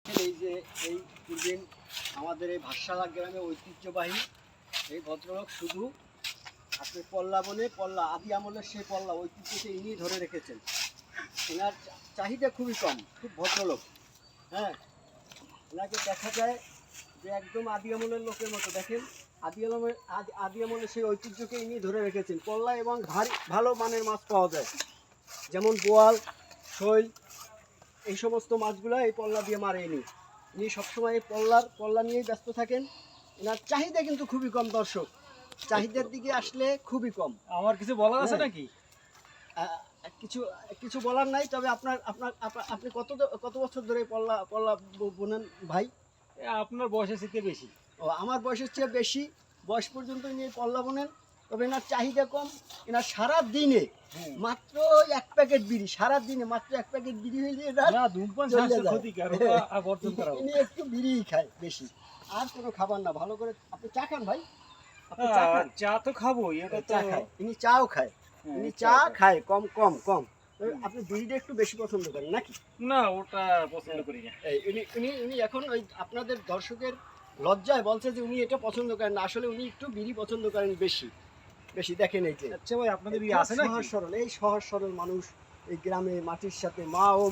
দেখেন এই যে এই পূর্বেন আমাদের এই ভাটশালা গ্রামে ঐতিহ্যবাহী এই ভদ্রলোক শুধু আপনি পল্লা বনে পল্লা আদি আমলের সেই পল্লা ঐতিহ্যকে ইনি ধরে রেখেছেন। এনার চাহিদা খুবই কম, খুব ভদ্রলোক। হ্যাঁ, এনাকে দেখা যায় যে একদম আদি আমলের লোকের মতো। দেখেন আদি আমলের সেই ঐতিহ্যকে ইনি ধরে রেখেছেন। পল্লা এবং ভালো মানের মাছ পাওয়া যায়, যেমন বোয়াল, শৈল, এই সমস্ত মাছগুলো এই পল্লা দিয়ে মারে ইনি সবসময় এই পল্লা নিয়েই ব্যস্ত থাকেন। এনার চাহিদা কিন্তু খুবই কম দর্শক, চাহিদার দিকে আসলে খুবই কম। আমার কিছু বলার আছে নাকি? কিছু কিছু বলার নাই, তবে আপনি কত বছর ধরে পল্লা বোনেন ভাই? আপনার বয়সের থেকে বেশি। ও, আমার বয়সের চেয়ে বেশি বয়স পর্যন্ত ইনি পল্লা বোনেন। তবে এনার চাহিদা কম। এনার সারা দিনে মাত্র এক প্যাকেট বিড়ি, সারা দিনে মাত্র এক প্যাকেট বিড়ি হইলে ইনি একটু বিড়িই খায় বেশি, আর কোনো খাবার না। ভালো করে আপনি চা খান ভাই? চা তো খাবোই, এটা চা খায়, ইনি চাও খায়। ইনি চা খায় কম কম কম। আপনি বিড়িটা একটু বেশি পছন্দ করেন নাকি? না, ওটা পছন্দ করি না। উনি এখন ওই আপনাদের দর্শকের লজ্জায় বলছে যে উনি এটা পছন্দ করেন না, আসলে উনি একটু বিড়ি পছন্দ করেন বেশি বেশি। দেখেন এই যে আচ্ছা ভাই, আপনাদের বিয়ে আছে নাকি? সহজ সরল, এই সহজ সরল মানুষ, এই গ্রামে মাটির সাথে মা ও